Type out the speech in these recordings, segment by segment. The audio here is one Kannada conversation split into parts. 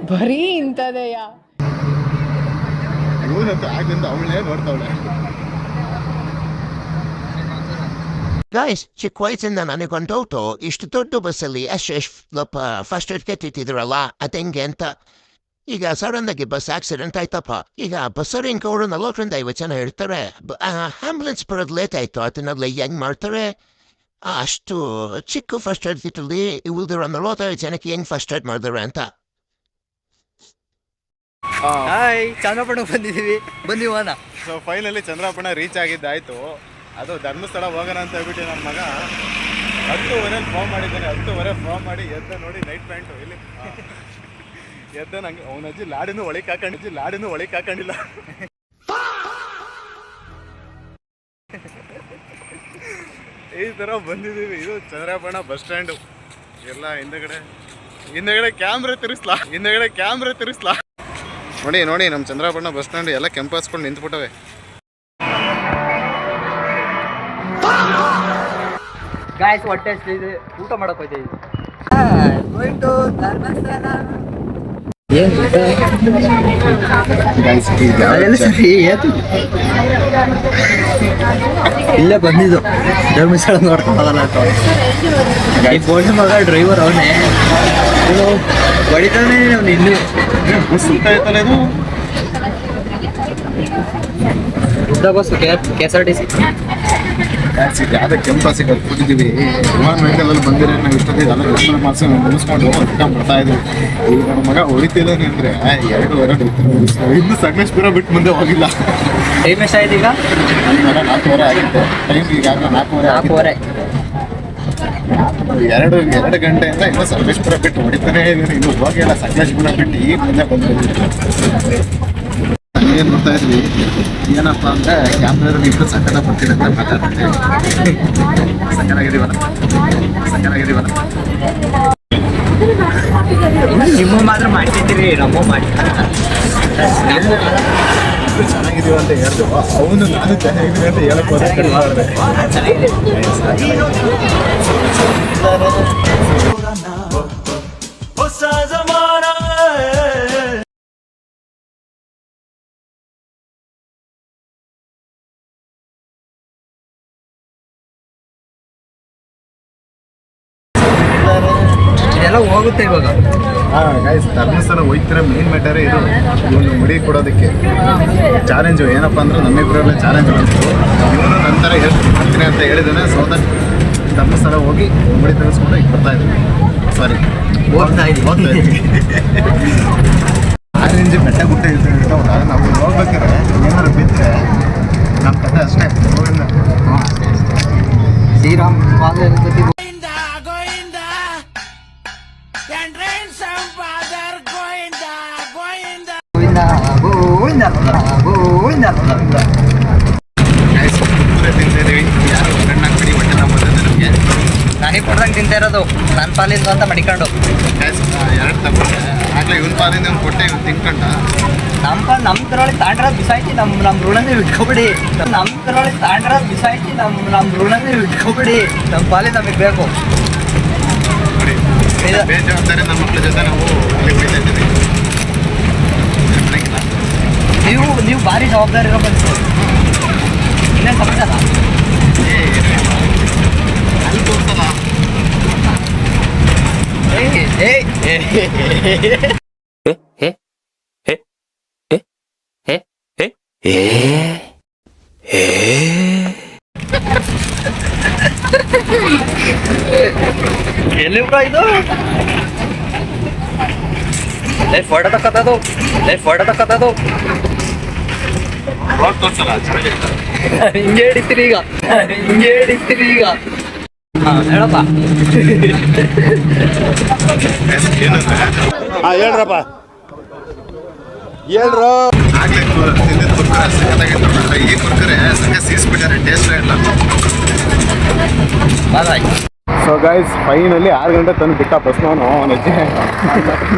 ಬರೀ ಇಂಥದೆಯ ಇವನಂತೂ ಆಗಿಂದ ಅವಳೇ ನೋಡ್ತಾವಳೆ. ಗಾಯ್ಸ್, ಚಿಕ್ಕ ವಯಸ್ಸಿಂದ ನನಗೊಂದು ಡೌಟು, ಇಷ್ಟು ದೊಡ್ಡ ಬಸ್ಸಲ್ಲಿ ಎಷ್ಟು ಫಸ್ಟ್ ಏಡ್ ಕೆತ್ತಿದ್ರಲ್ಲ ಅದೆಂಗೆ ಅಂತ. ಈಗ ಸಡನ್ ಆಗಿ ಬಸ್ ಆಕ್ಸಿಡೆಂಟ್ ಆಯ್ತಪ್ಪ. ಈಗ ಬಸ್ಸಲ್ಲಿ ಅವರು 40-50 ಜನ ಇರ್ತಾರೆ. ಆಂಬುಲೆನ್ಸ್ ಬರೋದು ಲೇಟ್ ಆಯ್ತು, ಅದನ್ನೆಲ್ಲ ಹೆಂಗ್ ಮಾಡ್ತಾರೆ? ಅಷ್ಟು ಚಿಕ್ಕ ಫಸ್ಟ್ ಏಡ್ ಕಿಟ್ಟಲ್ಲಿ ಉಳಿದಿರೋ 45 ಜನಕ್ಕೆ ಹೆಂಗ್ ಫಸ್ಟ್ ಏಡ್ ಮಾಡಿದ್ರೆ ಅಂತ. ಹಾಯ್, ಚಂದ್ರಪಟ್ಟಣ ಬಂದಿದ್ದೀವಿ, ಬಂದಿವನ. ಸೊ ಫೈನಲಿ ಚಂದ್ರಪಟ್ಟಣ ರೀಚ್ ಆಗಿದ್ದಾಯ್ತು. ಅದು ಧರ್ಮಸ್ಥಳ ಹೋಗೋಣ ಅಂತ ಹೇಳ್ಬಿಟ್ಟು ನನ್ನ ಮಗ 10:15 ಫೋನ್ ಮಾಡಿದ್ದಾನೆ. 10:15 ಫೋನ್ ಮಾಡಿ ಎದ್ದ ನೋಡಿ ನೈಟ್ ಪ್ಯಾಂಟು ಇಲ್ಲಿ ಎದ್ದ ನಂಗೆ ಅವನ ಅಜ್ಜಿ ಲಾಡಿನೂ ಒಳಗೆ ಹಾಕೊಂಡಿಲ್ಲ. ಈ ಥರ ಬಂದಿದ್ದೀವಿ. ಇದು ಚಂದ್ರಪಟ್ಟಣ ಬಸ್ ಸ್ಟ್ಯಾಂಡು. ಎಲ್ಲ ಹಿಂದೆಗಡೆ ಕ್ಯಾಮ್ರಾ ತಿರುಗಿಸ್ಲಾ ನೋಡಿ ನಮ್ಮ ಚಂದ್ರಪಟ್ಟಣ ಬಸ್ ಸ್ಟ್ಯಾಂಡ್ ಎಲ್ಲ ಕೆಂಪು ಹಚ್ಕೊಂಡು ನಿಂತ್ಬಿಟ್ಟವೆ. ಗಾಯ್ಸ್, ಹೊಟ್ಟೆ ಹಸ್ತಿದೆ, ಊಟ ಮಾಡಕ್ ಹೋಯ್ತಾ ಇದ್ದೀವಿ. ಇಲ್ಲೇ ಬಂದಿದ್ದು ಧರ್ಮಸ್ಥಳ ನೋಡ್ಕೊಂಡಲ್ಲ. ಈ ಬೋಲ್ಡ್ ಮಗ ಡ್ರೈವರ್ ಅವನೇ ಹೊಡಿತಾನೆ. ಅವ್ನು ಇನ್ನೂ ಸುತ್ತಾಯ್ತಲ್ಲ ಇದು ಉದ್ದ ಬಸ್ಸು KSRTC. ಯಾವುದೇ ಕೆಂಪು ಸಿಗೋದು ಕೂತಿದ್ದೀವಿ. ವಿಮಾನ ವೆಹಿಕಲಲ್ಲಿ ಬಂದಿರೋ ನಾವು ಇಷ್ಟೊತ್ತಿಗೆ ಎಲ್ಲ ದರ್ಶನ ಮಾಡಿಸಿ ಮುಗಿಸ್ಕೊಂಡು ಬರ್ತಾ ಇದ್ವಿ. ಈಗ ನಮ್ಮ ಮಗ ಹೊಡಿತಿದ್ದಾನೆ ಅಂದರೆ 2 ಇನ್ನು ಸಕಲೇಶ್ಪುರ ಬಿಟ್ಟು ಮುಂದೆ ಹೋಗಿಲ್ಲ. ಟೈಮ್ ಎಷ್ಟಾಯ್ತು ಈಗ? 4:15 ಆಗಿತ್ತು. ಟೈಮ್ ಈಗಾಗಲೇ 4:15. 2 ಗಂಟೆಯಿಂದ ಇನ್ನೂ ಸಕಲೇಶ್ಪುರ ಬಿಟ್ಟು ಹೊಡಿತಾನೆ ಇದ್ದೀನಿ. ಇನ್ನೂ ಹೋಗಿಲ್ಲ. ಸಕಲೇಶ್ಪುರ ಬಿಟ್ಟು ಈಗ ಮುಂದೆ ಬಂದಿದ್ದೀವಿ. ಏನು ನೋಡ್ತಾ ಇದ್ವಿ, ಏನಪ್ಪ ಅಂದರೆ ಕ್ಯಾಮ್ರಾದಲ್ಲಿ ಇಬ್ಬರು ಸಕ್ಕತ್ತ ಬರ್ತೀನಿ ಅಂತ ಮಾತಾಡ್ತಿದ್ದೀವಿ. ಸಕ್ಕತ್ತಾಗಿದ್ದೀವಲ್ಲ. ನಿಮ್ಮ ಮಾತ್ರ ಮಾಡ್ತಿದ್ದೀರಿ, ನಮ್ಮ ಮಾಡಿ ಚೆನ್ನಾಗಿದ್ದೀವಿ ಅಂತ ಹೇಳ್ದು. ಅವನು ನಾನು ಚೆನ್ನಾಗಿದ್ದೀನಿ ಅಂತ ಹೇಳಕ್ ಹೋದ್ರೆ ಮಾಡಿದೆ. ಇದೆಲ್ಲ ಹೋಗುತ್ತೆ ಇವಾಗ. ಗೈಸ್, ಧರ್ಮಸ್ಥಳ ಹೋಗ್ತಿರೋ ಮೇನ್ ಮ್ಯಾಟರೇ ಇದು. ಇವನು ಮುಡಿ ಕೊಡೋದಕ್ಕೆ ಚಾಲೆಂಜು ಏನಪ್ಪ ಅಂದ್ರೆ ನಮ್ಮಿಬ್ಬರಲ್ಲೇ ಚಾಲೆಂಜ್ ಬಂತು. ಇವನು ನಂತರ ಹೇಳ್ತೀನಿ ಅಂತ ಹೇಳಿದ್ದಾನೆ. ಸೊ ದಟ್ ಧರ್ಮಸ್ಥಳ ಹೋಗಿ ಮುಡಿ ತೆಗೆಸ್ಕೊಂಡು ಈಗ ಬರ್ತಾ ಇದ್ದೀವಿ. ಸಾರಿ, ಹೋಗ್ತಾ ಇದ್ದೀವಿ. ಆರೆಂಜ್ ಬೆಟ್ಟ ಗುಟ್ಟ ಇರ್ತಾವಲ್ಲ, ನಾವು ಹೋಗ್ಬೇಕಾದ್ರೆ ಏನಾದ್ರು ಬಿದ್ದರೆ ನಮ್ಮ ಕಥೆ ಅಷ್ಟೇ. ಶ್ರೀರಾಮ್ ನಾಯಿ ಕೊಡ್ದಂಗೆ ತಿಂತಾ ಇರೋದು ನನ್ನ ಪಾಲಿಂದ ಅಂತ ಮಡಿಕೊಂಡು. 2 ತಗೊಂಡೆ ಆಗಲೇ ಇವನ್ ಪಾಲಿಂದ ಇವ್ನು ಕೊಟ್ಟೆ, ಇವ್ನು ತಿನ್ಕೊಂಡ. ನಮ್ಮ ತರೊಳಗೆ ತಾಂಡ್ರದ ಬಿಸಾಯ್ತಿ ನಮ್ಮ ಋಣನೇ ಇಟ್ಕೊಬಿಡಿ. ನಮ್ಮ ತರೊಳಗೆ ತಾಂಡ್ರದ ಬಿಸಾಯ್ತಿ ನಮ್ಮ ಋಣನೇ ಇಟ್ಕೊಬಿಡಿ. ನಮ್ಮ ಪಾಲಿ ನಮಗೆ ಬೇಕು. ಬೇಜವಾಬ್ದಾರಿ ನನ್ನ ಮಕ್ಕಳ ಜೊತೆ ನಾವು ಅಲ್ಲಿ ಹೋಗ್ತಾ ಇದ್ದೀವಿ. ನೀವು ಭಾರಿ ಜವಾಬ್ದಾರಿ ಇರೋ ಬಂತು. ಇನ್ನೇನು ಸಮಾಚಾರ? ಅಲ್ಲಿ ತೋರಿಸಲ್ಲ. ಎಲ್ಲಿ ಇದು ಫೋಟೋ ತಕ್ಕದು ಹಿಂಗೆ ಹಿಡಿತೀರಿ ಈಗ. ಹೇಳಪ್ಪ. ಹೇಳ್ರಪ್ಪ, ಆಗ್ಲೇ ತಿಂದಿದ್ದು ಕುರ್ಕುರೆ ಸಖತ್ತಾಗಿತ್ತು. ಈ ಕುರ್ಕುರೆ ಸಖತ್ ಸೀಸ್ಬಿಟ್ಟಾರೆ, ಟೇಸ್ಟ್ ಇಲ್ಲ. ಸೊ ಗೈಸ್, ಫೈನಲಿ 6 ಗಂಟೆ ತಂದು ಬಿಟ್ಟ ಬಸ್. ಅವನ ಅಜ್ಜಿ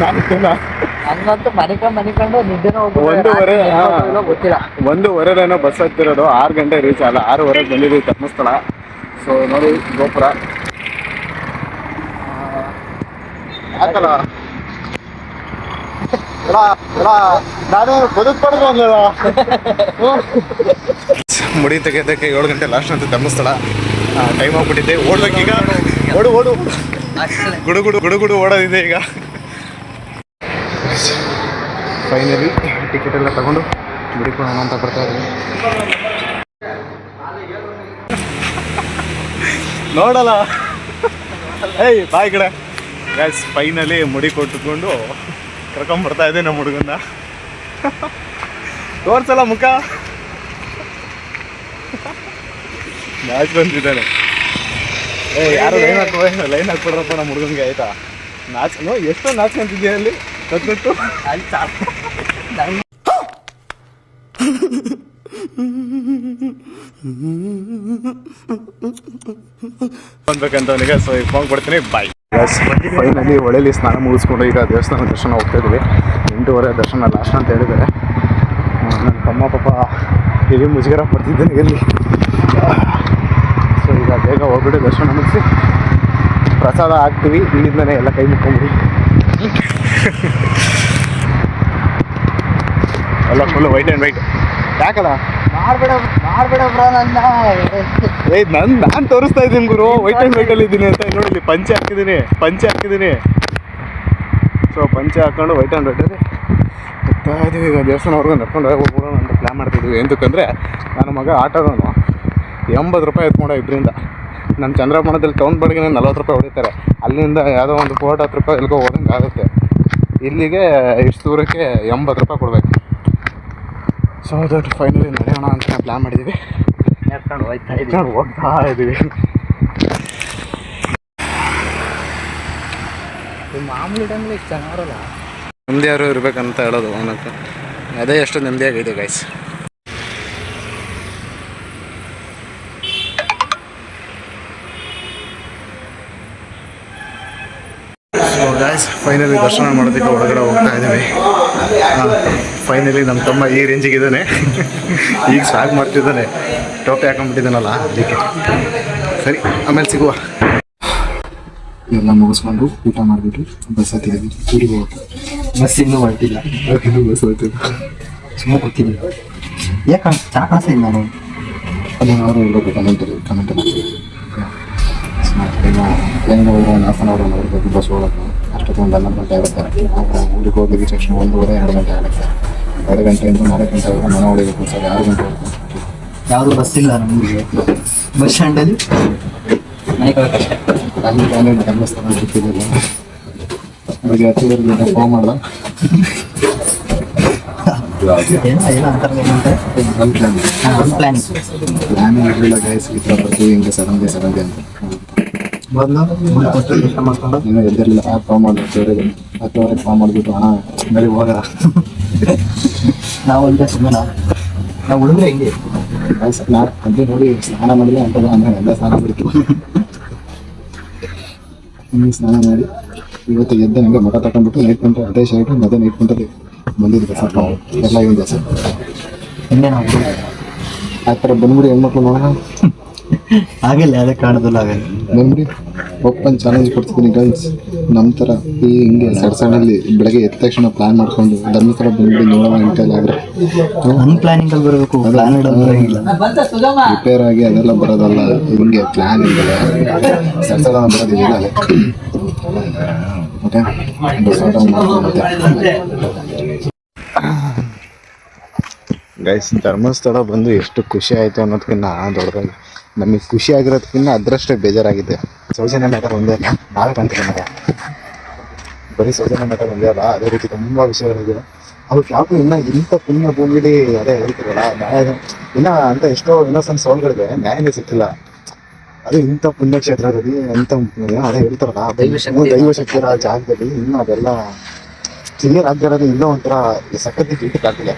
ಹಂಗಂತೂ ಮನಿಕೊಂಡು ನಿದ್ದೆನೋ 1:15 ಬಸ್ ಹತ್ತಿರೋದು. 6 ಗಂಟೆ ರೀಚ್ ಅಲ್ಲ, 6:15 ಬಂದಿದ್ದೀವಿ ಧರ್ಮಸ್ಥಳ. ಸೊ ನೋಡಿ ಗೋಪುರ ಆತಲ್ಲ. ನಾನೇ ಬದುಕ್ಬಾರ್ದು ಮುಡಿ ತೆಗೆಯೋದಕ್ಕೆ 7 ಗಂಟೆ ಲಾಸ್ಟ್ ಅಂತ ಧರ್ಮಸ್ಥಳ. ಟೈಮ್ ಆಗ್ಬಿಟ್ಟಿದೆ, ಓಡ್ಬೇಕೀಗ. ಓಡು ಓಡು ಗುಡುಗುಡು ಗುಡುಗುಡು ಓಡೋದಿದೆ ಈಗ. ಫೈನಲಿ ಟಿಕೆಟ್ ಎಲ್ಲ ತಗೊಂಡು ಮುಡಿಕೊಳ್ಳೋಣ ಅಂತ ಬರ್ತಾ ಇದ್ದೀವಿ. ನೋಡಲ್ಲ ಏಯ್ ಬಾಯ್ ಕಡೆ ಗ್ಯಾಸ್. ಫೈನಲಿ ಮುಡಿ ಕೊಟ್ಟುಕೊಂಡು ಕರ್ಕೊಂಬರ್ತಾ ಇದೆ ನಮ್ಮ ಹುಡುಗನ್ನ. ತೋರ್ಸಲ್ಲ ಮುಖ, ನಾಚ್ ಬಂದಿದ್ದಾನೆ. ಯಾರು ಲೈನ್ ಹಾಕ್ಬಿಡ್ರಪ್ಪ ನಮ್ಮ ಹುಡುಗನ್ಗೆ, ಆಯ್ತಾ? ಎಷ್ಟೋ ನಾಚ್ಕೊಂತಿದ್ಯಾ ಅಲ್ಲಿ ಕತ್ಬಿಟ್ಟು ಬಂದ್ಬೇಕಂತ ಅವನಿಗೆ. ಸೊ ಈಗ ಫೋನ್ ಕೊಡ್ತೀನಿ, ಬಾಯ್. ಫೈನಲಿ ಹೊಳೆಯಲ್ಲಿ ಸ್ನಾನ ಮುಗಿಸ್ಕೊಂಡು ಈಗ ದೇವಸ್ಥಾನ ದರ್ಶನ ಹೋಗ್ತಾ ಇದ್ವಿ. 8:30 ದರ್ಶನ ಲಾಸ್ಟ್ ಅಂತ ಹೇಳಿದ್ದಾರೆ. ನನ್ನ ತಮ್ಮ ಪಾಪ ಇಲ್ಲಿ ಮುಜುಗರ ಪಡ್ತಿದ್ದೇನೆ ಎಲ್ಲಿ. ಸೊ ಈಗ ಬೇಗ ಹೋಗ್ಬಿಟ್ಟು ದರ್ಶನ ಮುಗಿಸಿ ಪ್ರಸಾದ ಹಾಕ್ತೀವಿ. ಇಲ್ಲಿಂದನೇ ಎಲ್ಲ ಕೈ ಮುಕ್ಕೊಂಡ್ವಿ. ಎಲ್ಲ ಫುಲ್ ವೈಟ್ ಆ್ಯಂಡ್ ವೈಟ್. ಯಾಕಲ್ಲ ಮಾಡ್ಬೇಡ ಬ್ರೋ ನನ್ನ. ನಾನು ತೋರಿಸ್ತಾ ಇದ್ದೀನಿ ಗುರು, ವೈಟ್ ಆ್ಯಂಡ್ ವೈಟಲ್ಲಿ ಇದ್ದೀನಿ ಅಂತ. ನೋಡಿ ಪಂಚೆ ಹಾಕಿದ್ದೀನಿ. ಸೊ ಪಂಚೆ ಹಾಕ್ಕೊಂಡು ವೈಟ್ ಆ್ಯಂಡ್ ವೈಟಲ್ಲಿ ಹೋಗ್ತಾ ಇದ್ದೀವಿ. ಈಗ ದೇವಸ್ಥಾನವರೆಗೂ ನಡ್ಕೊಂಡು ಹೋಗ್ಬಿಡೋಣ ಅಂತ ಪ್ಲ್ಯಾನ್ ಮಾಡ್ತಿದ್ವಿ. ಎಂತಕ್ಕಂದರೆ ನನ್ನ ಮಗ ಆಟೋದವನು 80 ರೂಪಾಯಿ ಎತ್ಕೊಂಡ ಇಬ್ಬರಿಂದ. ನಮ್ಮ ಚಂದ್ರಪ್ಪಣದಲ್ಲಿ ಟೌನ್ ಬಾಡಿಗೆ 40 ರೂಪಾಯಿ ಹೊಡಿತಾರೆ. ಅಲ್ಲಿಂದ ಯಾವುದೋ ಒಂದು ಕೋಟ 10 ರೂಪಾಯಿ ಎಲ್ಗೋ ಹೋದಂಗೆ ಆಗುತ್ತೆ. ಇಲ್ಲಿಗೆ ಇಷ್ಟು ದೂರಕ್ಕೆ 80 ರೂಪಾಯಿ ಕೊಡಬೇಕು. ಸೊ ದಟ್ ಫೈನಲಿ ನಡೆಯೋಣ ಅಂತ ಪ್ಲ್ಯಾನ್ ಮಾಡಿದ್ದೀವಿ. ಹೋಗ್ತಾ ಇದ್ದೀವಿ. ಮಾಮೂಲಿ ಟೈಮ್ಲಿ ಇಷ್ಟು ಚೆನ್ನಾಗಿರಲ್ಲ. ನೆಮ್ಮದಿಯಾರು ಇರಬೇಕಂತ ಹೇಳೋದು ಅವನಕ್ಕೆ. ಅದೇ ಎಷ್ಟು ನೆಮ್ಮದಿಯಾಗಿದೆ ಗೈಸ್. ಸೊ ಗೈಸ್ ಫೈನಲಿ ದರ್ಶನ ಮಾಡೋದಕ್ಕೆ ಹೊರಗಡೆ ಹೋಗ್ತಾ ಇದ್ದೀವಿ. ಫೈನಲಿ ನಮ್ಮ ತಮ್ಮ ಈ ರೇಂಜಿಗಿದ್ದಾನೆ. ಈಗ ಸ್ವಾಗ್ ಮಾಡ್ತಿದ್ದಾನೆ, ಟೋಪಿ ಹಾಕೊಂಡ್ಬಿಟ್ಟಿದ್ದಾನಲ್ಲ ಅದಕ್ಕೆ. ಸರಿ, ಆಮೇಲೆ ಸಿಗುವ. ಎಲ್ಲ ಮುಗಿಸ್ಕೊಂಡು ಊಟ ಮಾಡಿಬಿಟ್ಟು ಬಸ್ ಹತ್ತಿದ್ದೀವಿ. ಊರಿಗೆ ಹೋಗ್ತೀವಿ. ಬಸ್ ಇನ್ನೂ ಹೊರಟಿಲ್ಲ. ಬಸ್ ಹೋಗ್ತೀವಿ. ಸುಮ್ಮನೆ ಗೊತ್ತಿಲ್ಲ ಯಾಕೆ ಚಾ ಕಾಸ ಇಲ್ಲ. ನಾನು ಅದನ್ನು ಅವರು ಹೇಳಬೇಕು, ಕಮೆಂಟ್ ಮಾಡ್ತೀವಿ. ಹೆಂಗೆ ಹೋದ್ರೆ 1 ಹಾಫ್ ಆನ್ ಅವರ್ ನೋಡಬೇಕು ಬಸ್ ಹೋಗೋದು. ಅಷ್ಟೊಂದು 11 ಗಂಟೆ ಆಗುತ್ತೆ. ಊರಿಗೆ ಹೋಗಿ ರೀಚ್ ತಕ್ಷಣ 1:30-2 ಗಂಟೆ ಆಗುತ್ತೆ. 2 ಗಂಟೆಯಿಂದ 4 ಗಂಟೆವರೆಗೂ ಮನೆ ಹೊಡಿಬೇಕು ಸರ್. 6 ಗಂಟೆವರೆಗೂ ಯಾವುದು ಬಸ್ ಇಲ್ಲ ನಮಗೆ. ಬಸ್ ಸ್ಟ್ಯಾಂಡಲ್ಲಿ ಮನೆ ಕಷ್ಟೇ. ಅಲ್ಲಿ ಧರ್ಮಸ್ಥಳ ಸಿಕ್ಕಿದ್ದಿಲ್ಲ. ಬೆಳಿಗ್ಗೆ 10 ಗಂಟೆ ಫೋನ್ ಮಾಡ್ದ. ಏನೋ ಅಂತಾರೆ ಪ್ಲಾನ್ ಇರಲಿಲ್ಲ ಗೈಸ್. ಈ ಥರ ಬರ್ತೀವಿ ಹಿಂಗೆ ಸಡನ್ಲಿ ಅಂತ ಮಾಡ್ಕೊಂಡು ಏನೋ ಎದ್ದಿರಲಿಲ್ಲ. ಫೋನ್ ಮಾಡಿ 10:00 ಫೋನ್ ಮಾಡಿಬಿಟ್ಟು ಹಣ ಮೇಲೆ ಹೋಗೋಣ ನಾವು ಅಂತ ಸುಮ್ಮನೆ ನಾವು ಹುಡುಗರೆ ಹಿಂಗೆ ಗೈಸ್. ಅದೇ ನೋಡಿ ಸ್ನಾನ ಮಾಡಿಲ್ಲ ಅಂತದ ಅಂದರೆ ಎಲ್ಲ ಸ್ನಾನ ಮಾಡಿತ್ತು. ಹಿಂಗೆ ಸ್ನಾನ ಮಾಡಿ ಇವತ್ತು ಎದ್ದೆ ನನಗೆ ಮಠ ತಗೊಂಡ್ಬಿಟ್ಟು ನೈಟ್ಕೊಂಡ್ರೆ ಅದೇ ಶರ್ಟು ಅದೇ ನೈಟ್ಕೊಂಡ್ರೆ ಬಂದಿದ್ದೆ ಸರ್. ನಾವು ಎಲ್ಲ ಇದೆ ಸರ್. ಹಿಂಗೆ ನಾವು ಆ ಥರ ಬಂದ್ಬಿಡಿ ಹೆಣ್ಮಕ್ಳು ನೋಡೋಣ. ಆಗಿಲ್ಲ ಅದೇ ಕಾಣೋದಿಲ್ಲ. ಆಗಲ್ಲ ಬಂದ್ಬಿಡಿ ಓಪನ್ ಚಾಲೆಂಜ್ ಕೊಡ್ತಿದ್ದೀನಿ ಗರ್ಲ್ಸ್. ನಮ್ಮ ಥರ ಈ ಹಿಂಗೆ ಸಣ್ಣಲ್ಲಿ ಬೆಳಗ್ಗೆ ಎದ್ದ ತಕ್ಷಣ ಪ್ಲ್ಯಾನ್ ಮಾಡ್ಕೊಂಡು ಧರ್ಮಸ್ಥಳ ಬಂದ್ಬಿಡಿ ನೋಡೋಣ ಅಂತೆಲ್ಲ ಆದರೆ ಅನ್ಪ್ಲಾನಿಂಗಲ್ಲಿ ಬರಬೇಕು. ಪ್ಲಾನ್ ಬರೋಂಗಿಲ್ಲ. ರಿಪೇರ್ ಆಗಿ ಅದೆಲ್ಲ ಬರೋದಲ್ಲ. ಹಿಂಗೆ ಪ್ಲ್ಯಾನ್ ಇರ್ತದೆ. ಸಣ್ಣ ಬರೋದಿಲ್ಲ ಅದೇ. ಓಕೆ ಗೈಸ್, ಧರ್ಮಸ್ಥಳ ಬಂದು ಎಷ್ಟು ಖುಷಿ ಆಯಿತು ಅನ್ನೋದಕ್ಕಿಂತ ದೊಡ್ಡದಾಗಿ ನಮಗೆ ಖುಷಿ ಆಗಿರೋದಕ್ಕಿಂತ ಅದರಷ್ಟೇ ಬೇಜಾರಾಗಿದೆ. ಸೌಜನ್ಯ ಮ್ಯಾಟರ್ ಒಂದೇ ಅಲ್ಲ, ನಾವೇ ಕಾಣ್ತೀವಿ ನಮಗೆ. ಬರೀ ಸೌಜನ್ಯ ಮ್ಯಾಟರ್ ಒಂದೇ ಅಲ್ಲ, ಅದೇ ರೀತಿ ತುಂಬ ವಿಷಯಗಳಿದೆ. ಅವ್ರು ಯಾಕೂ ಇನ್ನೂ ಇಂಥ ಪುಣ್ಯ ಭೂಮಿಲಿ ಅದೇ ಹೇಳ್ತಿರಲ್ಲ ನ್ಯಾಯ, ಇನ್ನೂ ಅಂತ ಎಷ್ಟೋ ಇನ್ನೊಸೆಂಟ್ ಸೋಲ್ಗಳಿಗೆ ನ್ಯಾಯನೇ ಸಿಕ್ಕಿಲ್ಲ. ಅದು ಇಂಥ ಪುಣ್ಯಕ್ಷೇತ್ರದಲ್ಲಿ ಇಂಥ ಅದೇ ಹೇಳ್ತಾರಲ್ಲ ದೈವಶಕ್ತಿ ಇರೋ ಜಾಗದಲ್ಲಿ ಇನ್ನೂ ಅದೆಲ್ಲ ಕ್ಲಿಯರ್ ಆಗಿರೋದು ಇನ್ನೂ ಒಂಥರ ಸಖತ್ ಗಿಟ್ಟಿಗಾಗ್ತಿದೆ.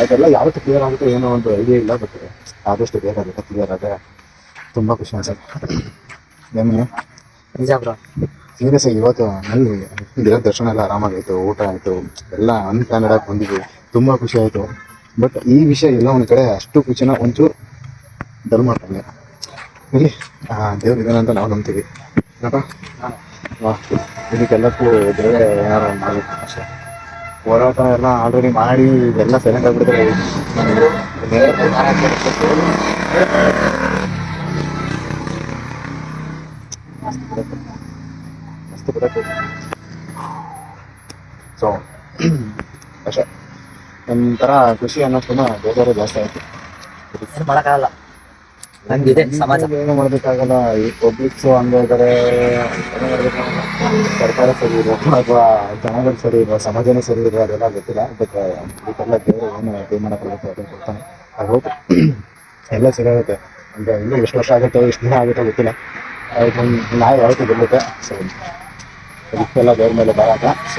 ಅದೆಲ್ಲ ಯಾವತ್ತು ಕ್ಲಿಯರ್ ಆಗುತ್ತೆ ಏನೋ ಒಂದು ಐಡಿಯಾ ಇಲ್ಲ. ಬಟ್ ಆದಷ್ಟು ಬೇಗ ಅದೆಲ್ಲ ಕ್ಲಿಯರ್ ಆದರೆ ತುಂಬ ಖುಷಿ ಅನ್ಸುತ್ತೆ. ಏನೇ ನಿಜ ಬ್ರೋ, ಸೀರಿಯಸ್ ಆಗಿ ಇವತ್ತು ನಲ್ಲಿ ದೇವ್ರ ದರ್ಶನ ಎಲ್ಲ ಆರಾಮಾಗಿತ್ತು, ಊಟ ಆಯಿತು, ಎಲ್ಲ ಅನ್ಪ್ಲಾನೆಡ್ ಆಗಿ ಬಂದಿದ್ವಿ, ತುಂಬ ಖುಷಿ ಆಯಿತು. ಬಟ್ ಈ ವಿಷಯ ಎಲ್ಲ ಒಂದು ಕಡೆ ಅಷ್ಟು ಖುಷಿನ ಒಂಚೂರು ಡಲ್ ಮಾಡ್ತಾನೆ. ಇಲ್ಲಿ ದೇವ್ರು ಇದ್ದಾನೆ ಅಂತ ನಾವು ನಂಬ್ತೀವಿ. ಇದಕ್ಕೆಲ್ಲಕ್ಕೂ ಬೇರೆ ಏನಾರು ಒಂದು ಮಾಡಬೇಕು ಅಷ್ಟೇ. ಹೋರಾಟ ಎಲ್ಲ ಆಲ್ರೆಡಿ ಮಾಡಿ ಇದೆಲ್ಲ ಸೈಲೆಂಟ್ ಆಗಿಬಿಟ್ಟಿದ್ರೆ ಮಸ್ತ್ ಬಿಡಕ್ಕೆ. ಸೊ ಅಷ್ಟೇ, ಒಂಥರ ಖುಷಿ ಅನ್ನೋದನ್ನ ಬೇರೆ ಜಾಸ್ತಿ ಆಯ್ತು. ಏನು ಮಾಡೋಕ್ಕಾಗಲ್ಲ, ಹಂಗಿದೆ ಸಮಾಜ. ಏನು ಮಾಡೋದಕ್ಕಾಗಲ್ಲ. ಈ ಪಬ್ಲಿಕ್ಸು ಹಂಗೆ ಇದ್ದಾರೆ. ಸರ್ಕಾರ ಸರಿ ಇರೋ ಅಥವಾ ಜನಗಳು ಸರಿ ಇರೋ, ಸಮಾಜನೇ ಸರಿ ಇರೋ ಅದೆಲ್ಲ ಗೊತ್ತಿಲ್ಲ. ಬಟ್ ಇದಕ್ಕೆಲ್ಲ ದೇವರು ಏನು ತೀರ್ಮಾನ ಕೊಡಬೇಕು ಅದನ್ನು ಕೊಡ್ತಾನೆ. ಅದು ಹೋಗಿ ಎಲ್ಲ ಸರಿಯಾಗುತ್ತೆ. ಅಂದರೆ ಇನ್ನೂ ಎಷ್ಟು ವರ್ಷ ಆಗುತ್ತೋ ಎಷ್ಟು ದಿನ ಆಗುತ್ತೋ ಗೊತ್ತಿಲ್ಲ. ನ್ಯಾಯ ಯಾವತ್ತೂ ಗೆಲ್ಲುತ್ತೆ. ಸೊ ಇದಕ್ಕೆಲ್ಲ ದೇವ್ರ ಮೇಲೆ ಭಾಳ. ಸೊ